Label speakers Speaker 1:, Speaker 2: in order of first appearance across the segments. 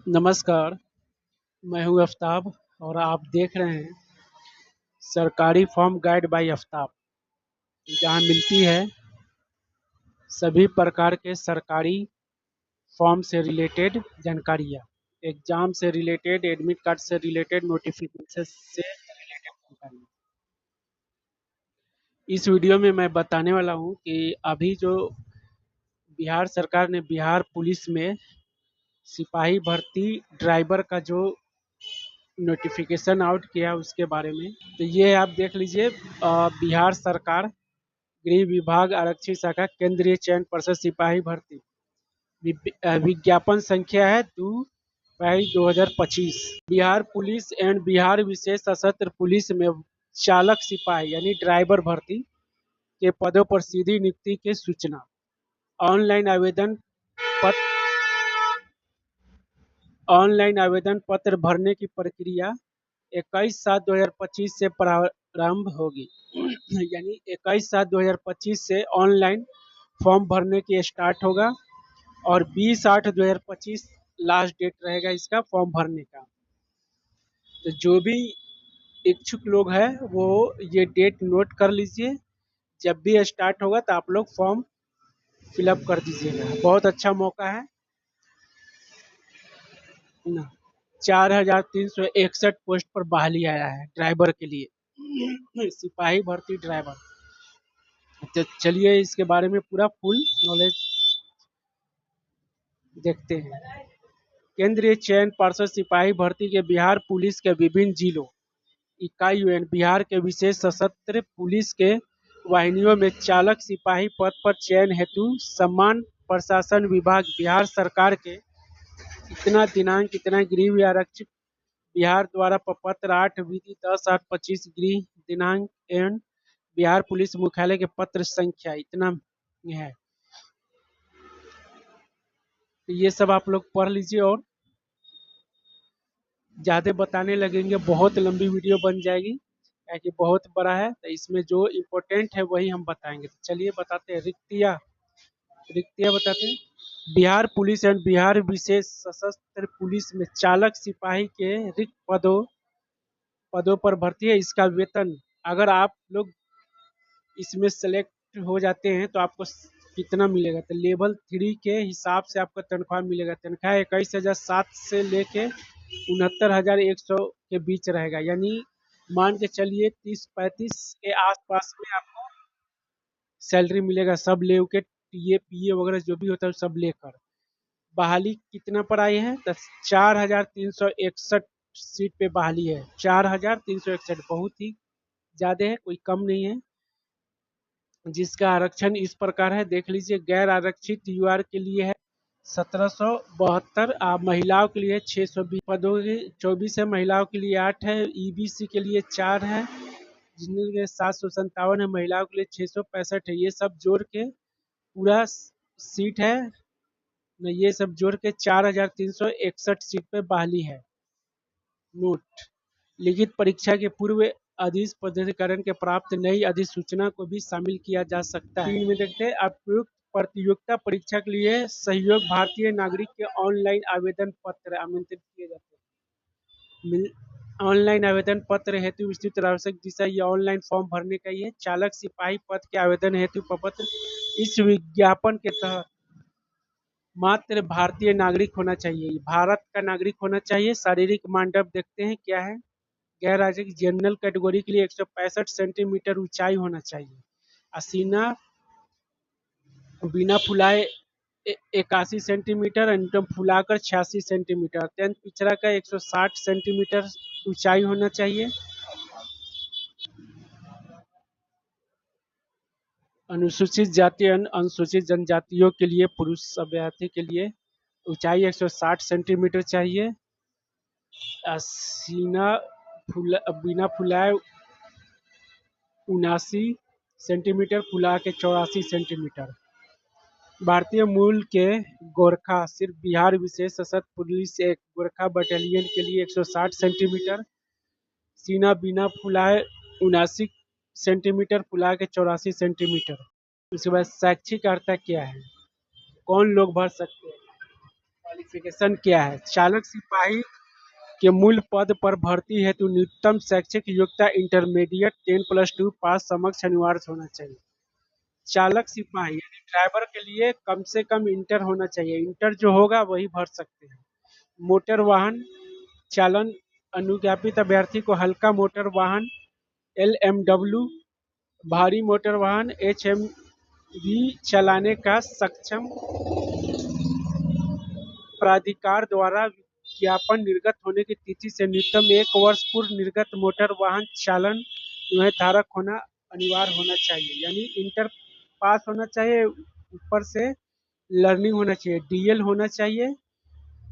Speaker 1: नमस्कार, मैं हूँ आफ्ताब और आप देख रहे हैं सरकारी फॉर्म गाइड बाय आफ्ताब, जहाँ मिलती है सभी प्रकार के सरकारी फॉर्म से रिलेटेड जानकारियाँ, एग्ज़ाम से रिलेटेड, एडमिट कार्ड से रिलेटेड, नोटिफिकेशन से रिलेटेड जानकारियाँ। इस वीडियो में मैं बताने वाला हूँ कि अभी जो बिहार सरकार ने बिहार पुलिस में सिपाही भर्ती ड्राइवर का जो नोटिफिकेशन आउट किया उसके बारे में। तो ये आप देख लीजिए, बिहार सरकार गृह विभाग आरक्षी शाखा केंद्रीय चयन पर्षद सिपाही भर्ती विज्ञापन संख्या है 2/2025। बिहार पुलिस एंड बिहार विशेष सशस्त्र पुलिस में चालक सिपाही यानी ड्राइवर भर्ती के पदों पर सीधी नियुक्ति की सूचना। ऑनलाइन आवेदन पत्र ऑनलाइन आवेदन पत्र भरने की प्रक्रिया 21/7/2025 से प्रारंभ होगी। यानी 21/7/2025 से ऑनलाइन फॉर्म भरने की स्टार्ट होगा और 20/8/2025 लास्ट डेट रहेगा इसका फॉर्म भरने का। तो जो भी इच्छुक लोग हैं वो ये डेट नोट कर लीजिए। जब भी स्टार्ट होगा तो आप लोग फॉर्म फिलअप कर दीजिएगा। बहुत अच्छा मौका है ना। 4,361 पोस्ट पर बहाली आया है ड्राइवर के लिए, सिपाही भर्ती ड्राइवर। तो चलिए इसके बारे में पूरा फुल नॉलेज देखते हैं। केंद्रीय चयन पर्षद सिपाही भर्ती के बिहार पुलिस के विभिन्न जिलों इकाइयों एवं बिहार के विशेष सशस्त्र पुलिस के वाहिनियों में चालक सिपाही पद पर चयन हेतु समान प्रशासन विभाग बिहार सरकार के इतना दिनांक इतना गृह आरक्षित बिहार द्वारा प्रपत्र 8 विधि 10/8/25 गृह दिनांक एवं बिहार पुलिस मुख्यालय के पत्र संख्या इतना है। तो ये सब आप लोग पढ़ लीजिए और ज़्यादा बताने लगेंगे बहुत लंबी वीडियो बन जाएगी, क्योंकि बहुत बड़ा है। तो इसमें जो इम्पोर्टेंट है वही हम बताएंगे। तो चलिए बताते हैं। रिक्तियाँ बताते हैं। बिहार पुलिस एंड बिहार विशेष सशस्त्र पुलिस में चालक सिपाही के रिक्त पदों पर भर्ती है। इसका वेतन, अगर आप लोग इसमें सेलेक्ट हो जाते हैं तो आपको कितना मिलेगा, तो लेवल 3 के हिसाब से आपको तनख्वाह मिलेगा। तनख्वाह 21,007 से लेके 69,100 के बीच रहेगा। यानी मान के चलिए 30-35 के आसपास में आपको सैलरी मिलेगा, सब ले के टीए पीए वगैरह जो भी होता है सब लेकर। बहाली कितना पर आई है, तो 4,361 सीट पे बहाली है। 4,361 बहुत ही ज़्यादा है, कोई कम नहीं है। जिसका आरक्षण इस प्रकार है, देख लीजिए। गैर आरक्षित यूआर के लिए है 1772, महिलाओं के लिए 620 पदों की 24 है, महिलाओं के लिए 8 है, ईबीसी के लिए 4 है, जिनके 757 है, महिलाओं के लिए 665 है। ये सब जोड़ के पूरा सीट है न, ये सब जोड़ के 4,361 सीट पे बहाली है। नोट, लिखित परीक्षा के पूर्व अधिस्पष्टीकरण के प्राप्त नई अधिसूचना को भी शामिल किया जा सकता है। 3 में देखते हैं। उपयुक्त प्रतियोगिता परीक्षा के लिए सहयोग भारतीय नागरिक के ऑनलाइन आवेदन पत्र आमंत्रित किए जाते हैं। ऑनलाइन आवेदन पत्र हेतु विस्तृत आवश्यक दिशा, ये ऑनलाइन फॉर्म भरने का ही है। चालक सिपाही पद के आवेदन हेतु प्रपत्र। इस विज्ञापन के तहत मात्र भारतीय नागरिक होना चाहिए, भारत का नागरिक होना चाहिए। शारीरिक मानदंड देखते हैं क्या है। गैर राज्य जनरल कैटेगरी के लिए 165 सेंटीमीटर ऊंचाई होना चाहिए। असीना बिना फुलाए 81 सेंटीमीटर, न्यूनतम फुलाकर 86 सेंटीमीटर। अत्यंत पिछड़ा का 160 सेंटीमीटर ऊंचाई होना चाहिए। अनुसूचित जाति अनुसूचित जनजातियों के लिए पुरुष अभ्यर्थी के लिए ऊंचाई 160 सेंटीमीटर चाहिए। सीना बिना फुलाए 79 सेंटीमीटर, फुला के 84 सेंटीमीटर। भारतीय मूल के गोरखा, सिर्फ बिहार विशेष सशस्त्र पुलिस एक गोरखा बटालियन के लिए 160 सेंटीमीटर। सीना बिना फुलाए 79 सेंटीमीटर, फुला के 84 सेंटीमीटर। उसके बाद शैक्षिक अर्हता क्या है, कौन लोग भर सकते हैं। क्वालिफिकेशन क्या है? चालक सिपाही के मूल पद पर भर्ती हेतु न्यूनतम शैक्षिक योग्यता इंटरमीडिएट 10+2 पास समक्ष अनिवार्य होना चाहिए। चालक सिपाही यानी ड्राइवर के लिए कम से कम इंटर होना चाहिए। इंटर जो होगा वही भर सकते हैं। मोटर वाहन चालन अनुज्ञापित अभ्यर्थी को हल्का मोटर वाहन LMW, भारी मोटर वाहन HMV चलाने का सक्षम प्राधिकार द्वारा विज्ञापन निर्गत होने की तिथि से न्यूनतम 1 वर्ष पूर्व निर्गत मोटर वाहन चालन धारक होना अनिवार्य होना चाहिए। यानी इंटर पास होना चाहिए, ऊपर से लर्निंग होना चाहिए, DL होना चाहिए,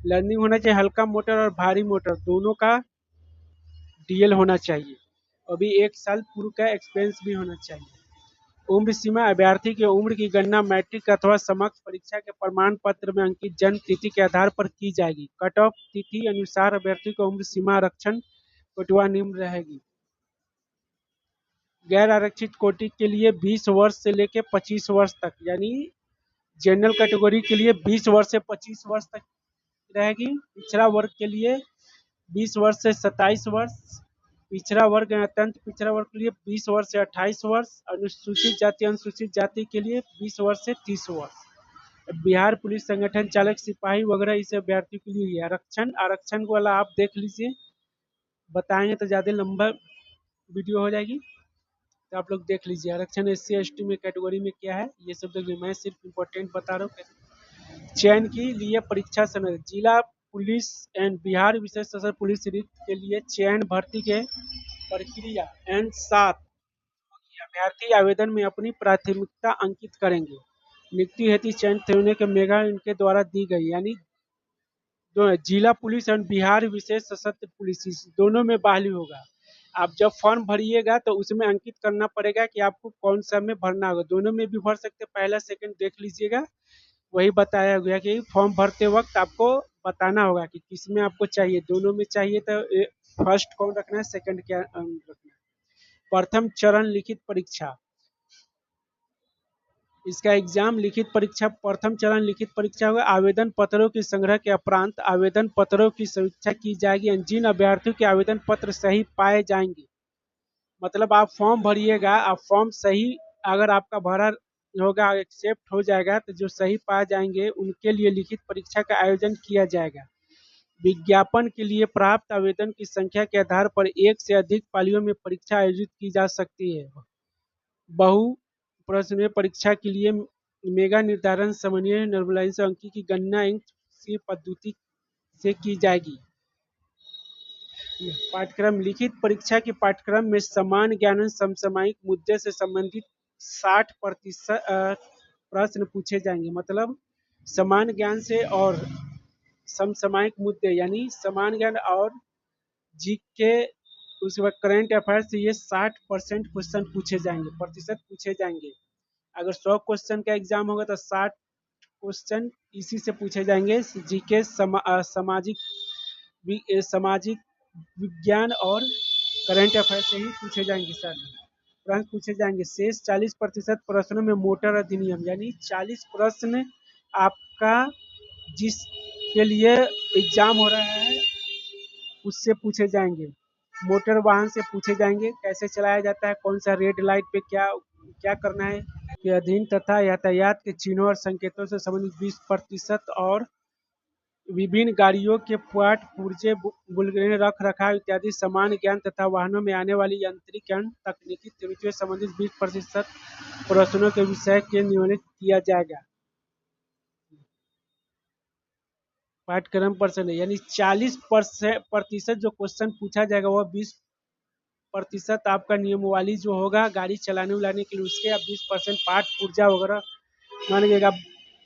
Speaker 1: लर्निंग होना चाहिए, हल्का मोटर और भारी मोटर दोनों का DL होना चाहिए। अभी 1 साल पूर्व का एक्सपीरियंस भी होना चाहिए। उम्र सीमा अभ्यर्थी की उम्र की गणना मैट्रिक अथवा समकक्ष परीक्षा के प्रमाण पत्र में अंकित जन्म तिथि के आधार पर की जाएगी। कट ऑफ तिथि अनुसार अभ्यर्थी को उम्र सीमा आरक्षण कोटवा निम्न रहेगी। गैर आरक्षित कोटि के लिए 20 वर्ष से लेकर 25 वर्ष तक, यानी जनरल कैटेगरी के लिए 20 वर्ष से 25 वर्ष तक रहेगी। पिछड़ा वर्ग के लिए 20 वर्ष से 27 वर्ष, पिछड़ा वर्ग अत्यंत पिछड़ा वर्ग के लिए 20 वर्ष से 28 वर्ष, अनुसूचित जाति अनुसूचित जाति के लिए 20 वर्ष से 30 वर्ष। बिहार पुलिस संगठन चालक सिपाही वगैरह इस अभ्यर्थी के लिए आरक्षण आरक्षण वाला आप देख लीजिए, बताएंगे तो ज़्यादा लंबा वीडियो हो जाएगी, तो आप लोग देख लीजिए आरक्षण SC ST में कैटेगरी में क्या है, ये सब देखिए। मैं सिर्फ इम्पोर्टेंट बता रहा हूँ। चयन के लिए परीक्षा समय जिला पुलिस एंड बिहार विशेष सशस्त्र पुलिस रिक्त के लिए चयन भर्ती के प्रक्रिया N7 अभ्यर्थी आवेदन में अपनी प्राथमिकता अंकित करेंगे। नियुक्ति हेतु चयन होने के मेगा इनके द्वारा दी गई, यानी जिला पुलिस और बिहार विशेष सशस्त्र पुलिस दोनों में बहाली होगा। आप जब फॉर्म भरिएगा तो उसमें अंकित करना पड़ेगा कि आपको कौन सा में भरना होगा। दोनों में भी भर सकते, पहला सेकंड देख लीजिएगा, वही बताया गया कि फॉर्म भरते वक्त आपको बताना होगा कि किस में आपको चाहिए। दोनों में चाहिए तो फर्स्ट कौन रखना है, सेकंड क्या रखना है। प्रथम चरण लिखित परीक्षा, इसका एग्जाम लिखित परीक्षा प्रथम चरण लिखित परीक्षा होगा। आवेदन पत्रों के संग्रह के उपरांत आवेदन पत्रों की समीक्षा की जाएगी। जिन अभ्यर्थियों के आवेदन पत्र सही पाए जाएंगे, मतलब आप फॉर्म भरिएगा, आप फॉर्म सही अगर आपका भरा होगा, एक्सेप्ट हो जाएगा, तो जो सही पाए जाएंगे उनके लिए लिखित परीक्षा का आयोजन किया जाएगा। विज्ञापन के लिए प्राप्त आवेदन की संख्या के आधार पर एक से अधिक पालियों में परीक्षा आयोजित की जा सकती है। बहु प्रश्न परीक्षा के लिए मेगा निर्धारण समन्वय नॉर्मलाइजेशन अंक की गणना की पद्धति से की जाएगी। पाठ्यक्रम लिखित परीक्षा के पाठ्यक्रम में समान ज्ञान समसामयिक मुद्दे से संबंधित 60% प्रश्न पूछे जाएंगे। मतलब समान ज्ञान से और समसामयिक मुद्दे यानी समान ज्ञान और जीके, उसके बाद करंट अफेयर्स से ये 60% क्वेश्चन पूछे जाएंगे, प्रतिशत पूछे जाएंगे। अगर 100 क्वेश्चन का एग्जाम होगा तो 60 क्वेश्चन इसी से पूछे जाएंगे। जीके सामाजिक विज्ञान और करंट अफेयर से ही पूछे जाएंगे। सर प्रश्न पूछे जाएंगे। शेष 40% प्रश्नों में मोटर अधिनियम, यानी 40 प्रश्न आपका जिसके लिए एग्जाम हो रहा है उससे पूछे जाएंगे। मोटर वाहन से पूछे जाएंगे, कैसे चलाया जाता है, कौन सा रेड लाइट पे क्या क्या करना है के अधीन, तथा यातायात के चिन्हों और संकेतों से संबंधित 20% और विभिन्न गाड़ियों के पार्ट पुर्जे बुलगने रख रखाव इत्यादि समान ज्ञान तथा वाहनों में आने वाली यांत्रिक एवं तकनीकी त्रुटियों से संबंधित 20% प्रश्नों के विषय के नियमित किया जाएगा। पाठ्यक्रम पर यानी 40% जो क्वेश्चन पूछा जाएगा वह 20% आपका नियम वाली जो होगा गाड़ी चलाने उलाने के लिए उसके, आप 20% पार्ट पुर्जा वगैरह, मान लीजिएगा आप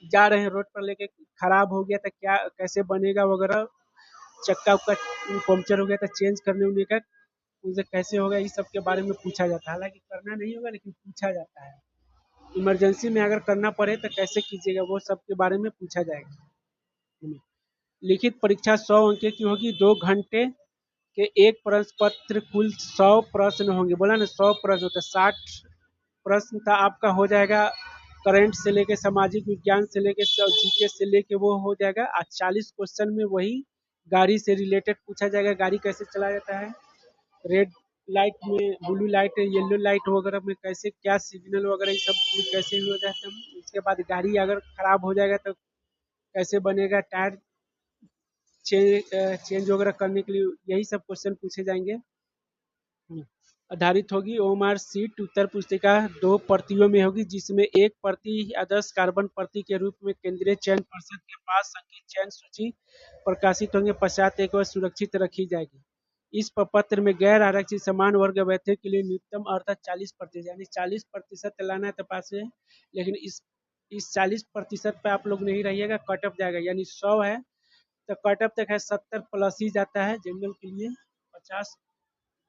Speaker 1: जा रहे हैं रोड पर लेके, खराब हो गया तो क्या कैसे बनेगा वगैरह, चक्का उक्का पंक्चर हो गया तो चेंज करने उन्हें का उनसे कैसे होगा, इस सब के बारे में पूछा जाता है। हालांकि करना नहीं होगा लेकिन पूछा जाता है। इमरजेंसी में अगर करना पड़े तो कैसे कीजिएगा, वो सब के बारे में पूछा जाएगा। लिखित परीक्षा 100 अंक की होगी। 2 घंटे के एक प्रश्न पत्र, कुल 100 प्रश्न होंगे। बोला ना 100 प्रश्न होता है, 60 प्रश्न था आपका हो जाएगा करंट से लेके सामाजिक विज्ञान से लेके जीके से लेके वो हो जाएगा। आज 40 क्वेश्चन में वही गाड़ी से रिलेटेड पूछा जाएगा, गाड़ी कैसे चलाया जाता है, रेड लाइट में, ब्लू लाइट, येलो लाइट वगैरह में कैसे क्या सिग्नल वगैरह ये सब कैसे हो जाता है। उसके बाद गाड़ी अगर खराब हो जाएगा तो कैसे बनेगा, टायर चेंज वगैरह करने के लिए यही सब क्वेश्चन पूछे जाएंगे। आधारित होगी ओएमआर सीट उत्तर पुस्तिका 2 प्रतियों में होगी, जिसमें एक प्रति आदर्श कार्बन प्रति के रूप में केंद्रीय चयन पर्षद के पास संगीत चयन सूची प्रकाशित होंगे, पश्चात एक वर्ष सुरक्षित रखी जाएगी। इस प्रपत्र में गैर आरक्षित समान वर्ग अभ्यर्थियों के लिए न्यूनतम अर्थात 40% यानी 40% लाना है तो पास है, लेकिन इस 40% पे आप लोग नहीं रहिएगा, कट ऑफ जाएगा। यानी 100 है तो कट ऑफ तक है 70 प्लस ही जाता है जनरल के लिए, 50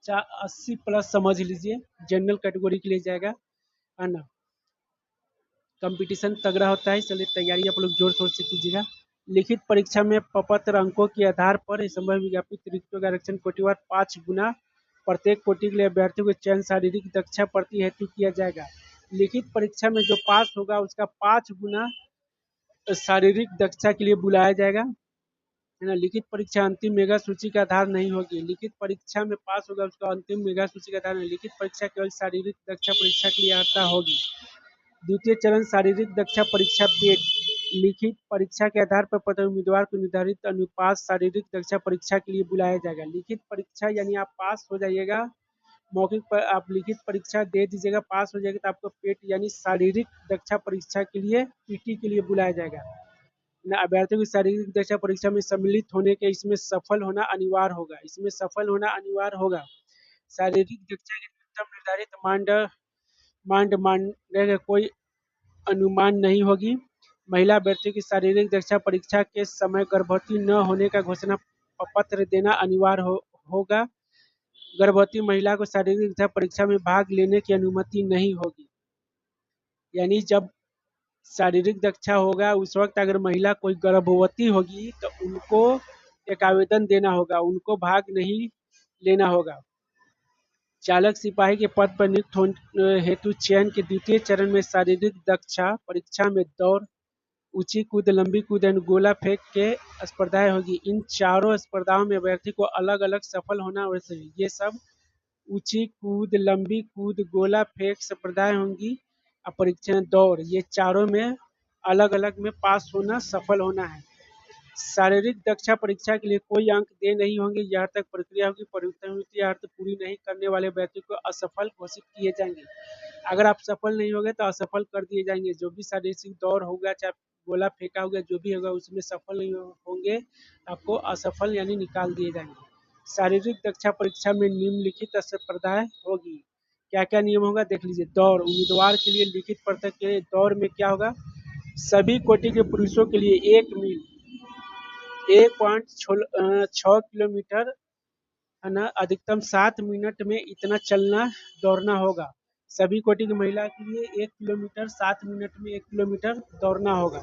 Speaker 1: 80 प्लस समझ लीजिए जनरल कैटेगरी के लिए जाएगा, है ना। कंपटीशन तगड़ा होता है, इसलिए तैयारी आप लोग जोर शोर से कीजिएगा। लिखित परीक्षा में प्रपत्र अंकों के आधार पर संभव विज्ञापित रिक्तों का आरक्षण कोटिवार 5 गुना प्रत्येक कोटि के लिए अभ्यर्थियों को चयन शारीरिक दक्षता प्रति हेतु किया जाएगा। लिखित परीक्षा में जो पास होगा उसका 5 गुना शारीरिक दक्षता के लिए बुलाया जाएगा, है ना। लिखित परीक्षा अंतिम मेगा सूची का आधार नहीं होगी। लिखित परीक्षा में पास होगा उसका अंतिम मेगा सूची का आधार नहीं। लिखित परीक्षा केवल शारीरिक दक्षता परीक्षा के लिए अर्हता होगी। द्वितीय चरण शारीरिक दक्षता परीक्षा पेट। लिखित परीक्षा के आधार पर प्रत्येक उम्मीदवार को निर्धारित अनुपात शारीरिक दक्षता परीक्षा के लिए बुलाया जाएगा। लिखित परीक्षा यानी आप पास हो जाइएगा, मौखिक पर आप लिखित परीक्षा दे दीजिएगा, पास हो जाएगा तो आपको पेट यानी शारीरिक दक्षता परीक्षा के लिए पीटी के लिए बुलाया जाएगा। अभ्यर्थियों की शारीरिक दक्षता परीक्षा में सम्मिलित होने के इसमें सफल होना अनिवार्य होगा। इसमें सफल होना अनिवार्य होगा। शारीरिक दक्षता के न्यूनतम निर्धारित मानदंड का कोई अनुमान नहीं होगी। महिला अभ्यर्थियों की शारीरिक दक्षता परीक्षा के समय गर्भवती न होने का घोषणा पत्र देना अनिवार्य होगा। गर्भवती महिला को शारीरिक दक्षता परीक्षा में भाग लेने की अनुमति नहीं होगी। यानी जब शारीरिक दक्षता होगा उस वक्त अगर महिला कोई गर्भवती होगी तो उनको एक आवेदन देना होगा, उनको भाग नहीं लेना होगा। चालक सिपाही के पद पर नियुक्त होने हेतु चयन के द्वितीय चरण में शारीरिक दक्षता परीक्षा में दौड़, ऊंची कूद, लंबी कूद एवं गोला फेंक के स्पर्धाएं होगी। इन चारों स्पर्धाओं में अभ्यर्थी को अलग अलग सफल होना आवश्यक है। ये सब ऊंची कूद, लंबी कूद, गोला फेंक स्पर्धाएं होंगी और परीक्षा दौड़, ये चारों में अलग अलग में पास होना, सफल होना है। शारीरिक दक्षता परीक्षा के लिए कोई अंक दे नहीं होंगे, यहाँ तक प्रक्रिया होगी। परीक्षा अर्थ पूरी नहीं करने वाले व्यक्ति को असफल घोषित किए जाएंगे। अगर आप सफल नहीं होंगे तो असफल कर दिए जाएंगे। जो भी शारीरिक दौड़ होगा, चाहे गोला फेंका होगा, जो भी होगा उसमें सफल नहीं होंगे आपको असफल यानी निकाल दिए जाएंगे। शारीरिक दक्षता परीक्षा में निम्नलिखित स्पर्धाएं होगी। क्या क्या नियम होगा देख लीजिए। दौड़, उम्मीदवार के लिए लिखित परीक्षा के दौड़ में क्या होगा, सभी कोटि के पुरुषों के लिए 1 मील 1.6 किलोमीटर, है ना, अधिकतम 7 मिनट में इतना चलना दौड़ना होगा। सभी कोटि की महिला के लिए 1 किलोमीटर 7 मिनट में 1 किलोमीटर दौड़ना होगा।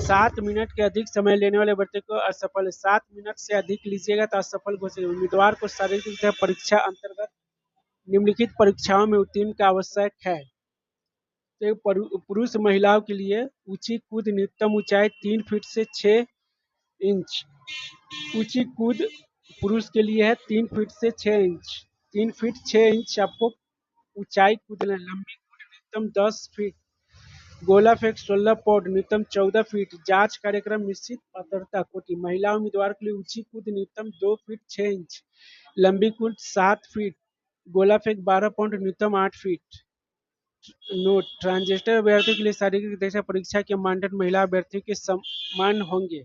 Speaker 1: 7 मिनट के अधिक समय लेने वाले बच्चे को असफल, 7 मिनट से अधिक लीजिएगा तो असफल घोषित। उम्मीदवार को शारीरिक परीक्षा अंतर्गत निम्नलिखित परीक्षाओं में उत्तीर्ण का आवश्यक है। तो पुरुष महिलाओं के लिए ऊंची कूद, न्यूनतम ऊंचाई 3 फीट से 6 इंच। ऊंची कूद पुरुष के लिए है 3 फीट से 6 इंच। 3 फीट 6 इंच आपको ऊंचाई कूदना है। लंबी कूद न्यूनतम 10 फीट। गोला फेंक 16 पौंड, न्यूनतम 14 फीट। जांच कार्यक्रम निश्चित पात्रता कोटि। महिला उम्मीदवार के लिए ऊंची कूद न्यूनतम 2 फीट 6 इंच, लंबी कूद 7 फीट, गोला फेंक 12 पौंड, न्यूनतम 8 फीट। नोट, ट्रांसजेंडर अभ्यर्थियों के लिए शारीरिक दक्षता परीक्षा के मानदंड महिला अभ्यर्थियों के समान होंगे।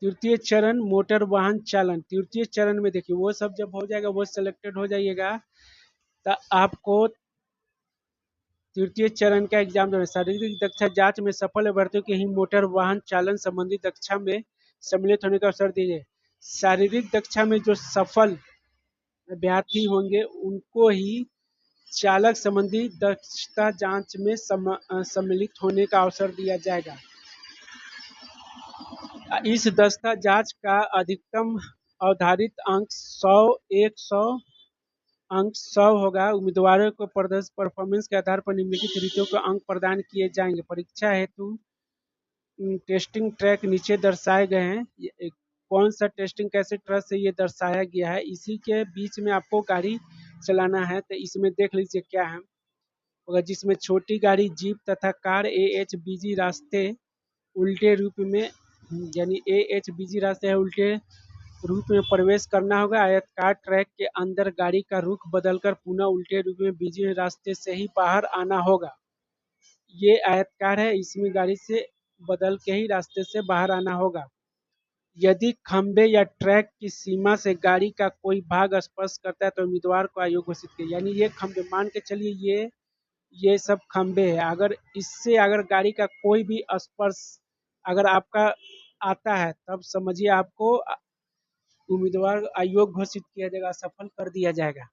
Speaker 1: तृतीय चरण मोटर वाहन चालन। तृतीय चरण में देखिए वो सब जब हो जाएगा, वो सिलेक्टेड हो जाइएगा तो आपको तृतीय चरण का एग्जाम देना। शारीरिक दक्षता जांच में सफल अभ्यर्थियों के ही मोटर वाहन चालन संबंधी दक्षता में सम्मिलित होने का अवसर दीजिए। शारीरिक दक्षता में जो सफल अभ्यर्थी होंगे उनको ही चालक संबंधी दक्षता जांच में सम्मिलित होने का अवसर दिया जाएगा। इस दक्षता जांच का अधिकतम अवधारित अंक 100, 100 अंक 100 होगा। उम्मीदवारों को प्रदर्शन परफॉर्मेंस के आधार पर निम्नलिखित रीतियों को अंक प्रदान किए जाएंगे। परीक्षा हेतु टेस्टिंग ट्रैक नीचे दर्शाए गए हैं। कौन सा टेस्टिंग कैसे ट्रैक से ये दर्शाया गया है, इसी के बीच में आपको गाड़ी चलाना है। तो इसमें देख लीजिए क्या है, अगर जिसमें छोटी गाड़ी, जीप तथा कार AHBG रास्ते उल्टे रूप में, यानी AHBG रास्ते है उल्टे रूप में प्रवेश करना होगा। आयताकार ट्रैक के अंदर गाड़ी का रुख बदलकर पुनः उल्टे रूप में बीजी रास्ते से ही बाहर आना होगा। ये आयताकार है, इसमें गाड़ी से बदल के ही रास्ते से बाहर आना होगा। यदि खंबे या ट्रैक की सीमा से गाड़ी का कोई भाग स्पर्श करता है तो उम्मीदवार को अयोग्य घोषित किया। यानी ये खंबे, मान के चलिए ये सब खंबे है, अगर इससे अगर गाड़ी का कोई भी स्पर्श अगर आपका आता है, तब समझिए आपको उम्मीदवार अयोग्य घोषित किया जाएगा, असफल कर दिया जाएगा।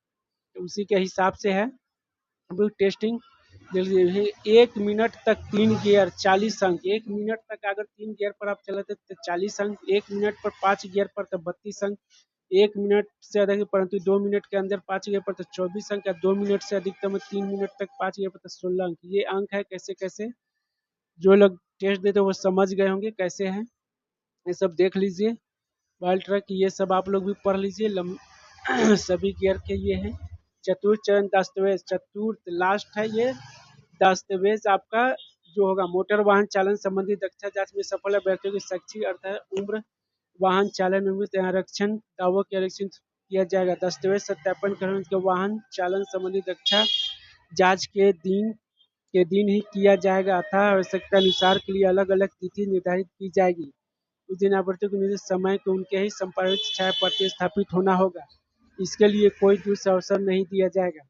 Speaker 1: तो उसी के हिसाब से है अभी टेस्टिंग। 1 मिनट तक 3 गियर 40 अंक। 1 मिनट तक अगर 3 गियर पर आप चलाते तो 40 अंक, 1 मिनट पर 5 गियर पर तो 32 अंक, 1 मिनट से अधिक परंतु 2 मिनट के अंदर 5 गियर पर तो 24 अंक, या 2 मिनट से अधिकतम 3 मिनट तक 5 गियर पर तो 16 अंक। ये अंक है कैसे कैसे, जो लोग टेस्ट देते वो समझ गए होंगे कैसे है, ये सब देख लीजिए। वाइल्ड ट्रक ये सब आप लोग भी पढ़ लीजिए। सभी गियर के ये हैं। चतुर्थ चरण दस्तावेज, चतुर्थ लास्ट है ये दस्तावेज आपका जो होगा। मोटर वाहन चालन संबंधी दक्षता जांच में सफल अभ्यर्थियों की शैक्षिक अर्थात उम्र, वाहन चालन उम्र, आरक्षण दावों के आरक्षण किया जाएगा। दस्तावेज सत्यापन करने के वाहन चालन संबंधी दक्षता जांच के दिन ही किया जाएगा, अतः आवश्यकता अनुसार के लिए अलग अलग तिथि निर्धारित की जाएगी। उस दिन अभ्यर्थियों को निर्दिष्ट समय को उनके ही संपादित छाया प्रतिस्थापित होना होगा। इसके लिए कोई दूसरा अवसर नहीं दिया जाएगा।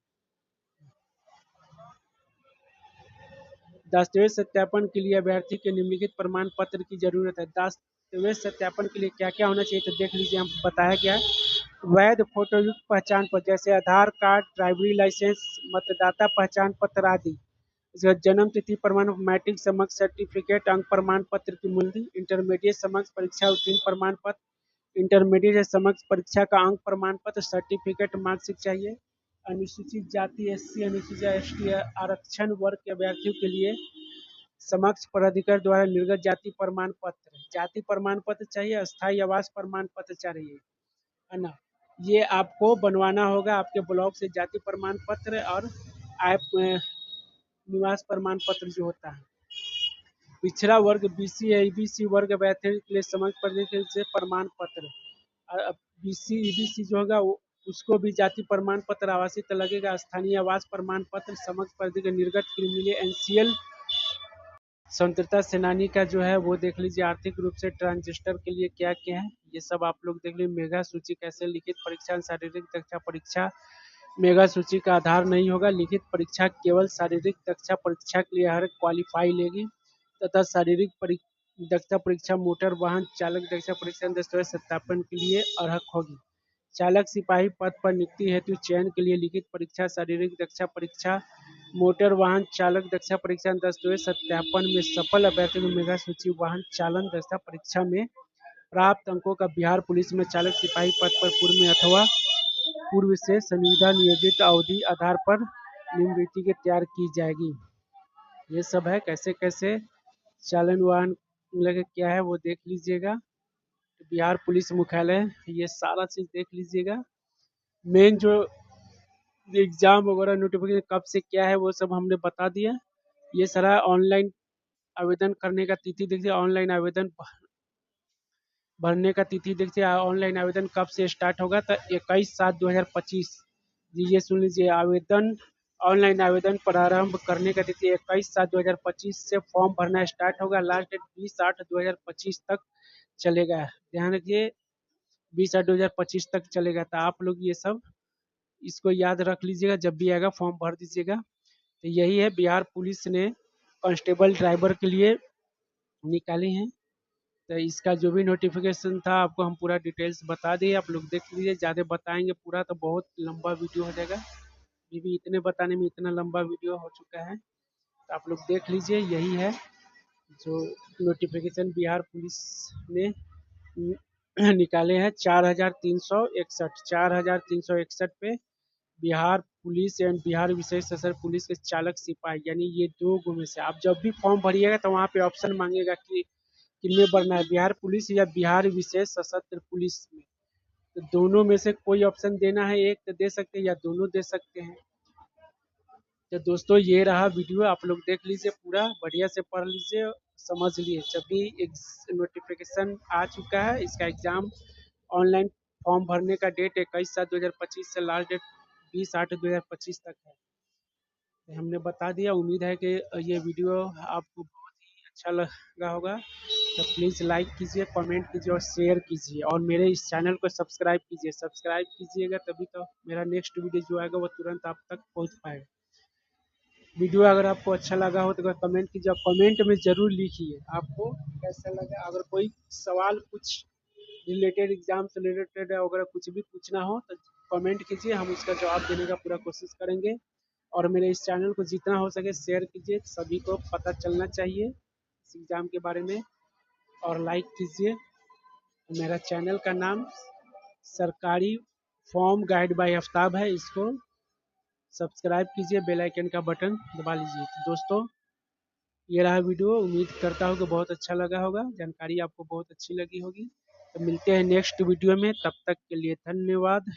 Speaker 1: दस्तावेज सत्यापन के लिए अभ्यर्थी के निम्नलिखित प्रमाण पत्र की जरूरत है। दस्तावेज सत्यापन के लिए क्या क्या होना चाहिए तो देख लीजिए, हम बताया गया है। वैध फोटोयुक्त पहचान पत्र जैसे आधार कार्ड, ड्राइवरी लाइसेंस, मतदाता पहचान पत्र आदि। इसके बाद जन्म तिथि प्रमाण, मैट्रिक समकक्ष सर्टिफिकेट, अंक प्रमाण पत्र की मूल्य, इंटरमीडिएट समकक्ष परीक्षा उत्तीर्ण प्रमाण पत्र, इंटरमीडिएट समकक्ष परीक्षा का अंक प्रमाण पत्र, सर्टिफिकेट, मार्कशीट चाहिए। अनुसूचित जाति SC, अनुसूचित ST आरक्षण वर्ग के अभ्यर्थियों के लिए समक्ष पदाधिकारी द्वारा निर्गत जाति प्रमाण पत्र, जाति प्रमाण पत्र चाहिए, अस्थायी आवास प्रमाण पत्र चाहिए, है ना। ये आपको बनवाना होगा आपके ब्लॉक से, जाति प्रमाण पत्र और आप निवास प्रमाण पत्र जो होता है। पिछड़ा वर्ग BC ABC वर्ग अभ्यर्थियों के लिए समक्ष पदाधिकारी से प्रमाण पत्र, BC EBC जो होगा उसको भी जाति प्रमाण पत्र आवासीय लगेगा। स्थानीय आवास प्रमाण पत्र, समक्ष पदाधिकारी निर्गत क्रिमिनल NCL स्वतंत्रता सेनानी का जो है वो देख लीजिए। आर्थिक रूप से ट्रांजिस्टर के लिए क्या क्या है ये सब आप लोग देख लीजिए। मेगा सूची कैसे, लिखित परीक्षा शारीरिक दक्षता परीक्षा मेगा सूची का आधार नहीं होगा। लिखित परीक्षा केवल शारीरिक दक्षता परीक्षा के लिए हर क्वालिफाई लेगी तथा शारीरिक दक्षता परीक्षा मोटर वाहन चालक दक्षता परीक्षा दस्तावेज सत्यापन के लिए अर्हक होगी। चालक सिपाही पद पर नियुक्ति हेतु चयन के लिए लिखित परीक्षा, शारीरिक दक्षता परीक्षा, मोटर वाहन चालक दक्षता परीक्षा दस्तावेज सत्यापन में सफल अभ्यर्थियों को मेगा सूची वाहन चालन दक्षता परीक्षा में प्राप्त अंकों का बिहार पुलिस में चालक सिपाही पद पर पूर्व में अथवा पूर्व से संविदा नियोजित अवधि आधार पर निम्नलिखित की तैयार की जाएगी। ये सब है कैसे कैसे चालन वाहन लगे क्या है वो देख लीजिएगा। बिहार पुलिस मुख्यालय ये सारा चीज देख लीजिएगा। मेन जो एग्जाम वगैरह नोटिफिकेशन कब से क्या है वो सब हमने बता दिया। ये सारा ऑनलाइन आवेदन करने का तिथि देखिए, ऑनलाइन आवेदन भरने का तिथि देखिए। ऑनलाइन आवेदन कब से स्टार्ट होगा तो 21/7/2025। ये सुन लीजिए, आवेदन ऑनलाइन आवेदन प्रारंभ करने का तिथि 21/7/2025 से फॉर्म भरना स्टार्ट होगा। लास्ट डेट 20/8/2025 तक चलेगा। ध्यान रखिए 20/8/2025 तक चलेगा। तो आप लोग ये सब इसको याद रख लीजिएगा, जब भी आएगा फॉर्म भर दीजिएगा। तो यही है बिहार पुलिस ने कांस्टेबल ड्राइवर के लिए निकाली हैं। तो इसका जो भी नोटिफिकेशन था आपको हम पूरा डिटेल्स बता दिए, आप लोग देख लीजिए। ज़्यादा बताएंगे पूरा तो बहुत लंबा वीडियो हो जाएगा, ये भी इतने बताने में इतना लंबा वीडियो हो चुका है। तो आप लोग देख लीजिए, यही है जो नोटिफिकेशन बिहार पुलिस ने निकाले हैं। 4361 पे बिहार पुलिस एंड बिहार विशेष सशस्त्र पुलिस के चालक सिपाही, यानी ये 2 गो में से आप जब भी फॉर्म भरिएगा तो वहाँ पे ऑप्शन मांगेगा कि किनमें भरना है, बिहार पुलिस या बिहार विशेष सशस्त्र पुलिस में। तो दोनों में से कोई ऑप्शन देना है, एक तो दे सकते हैं या दोनों दे सकते हैं। तो दोस्तों ये रहा वीडियो, आप लोग देख लीजिए, पूरा बढ़िया से पढ़ लीजिए, समझ लिए। जब भी एक नोटिफिकेशन आ चुका है, इसका एग्जाम ऑनलाइन फॉर्म भरने का डेट 21/7/2025 से लास्ट डेट 20/8/2025 तक है। तो हमने बता दिया। उम्मीद है कि ये वीडियो आपको बहुत ही अच्छा लगा होगा। तो प्लीज़ लाइक कीजिए, कमेंट कीजिए और शेयर कीजिए, और मेरे इस चैनल को सब्सक्राइब कीजिए। सब्सक्राइब कीजिएगा तभी तो मेरा नेक्स्ट वीडियो जो आएगा वो तुरंत आप तक पहुंच पाएगा। वीडियो अगर आपको अच्छा लगा हो तो कमेंट कीजिए, कमेंट में ज़रूर लिखिए आपको कैसा लगा। अगर कोई सवाल कुछ रिलेटेड एग्जाम से रिलेटेड अगर कुछ भी पूछना हो तो कमेंट कीजिए, हम उसका जवाब देने का पूरा कोशिश करेंगे। और मेरे इस चैनल को जितना हो सके शेयर कीजिए, सभी को पता चलना चाहिए इस एग्ज़ाम के बारे में। और लाइक कीजिए। मेरा चैनल का नाम सरकारी फॉर्म गाइड बाय आफ्ताब है, इसको सब्सक्राइब कीजिए, बेल आइकन का बटन दबा लीजिए। तो दोस्तों ये रहा वीडियो, उम्मीद करता हूँ कि बहुत अच्छा लगा होगा, जानकारी आपको बहुत अच्छी लगी होगी। तो मिलते हैं नेक्स्ट वीडियो में, तब तक के लिए धन्यवाद।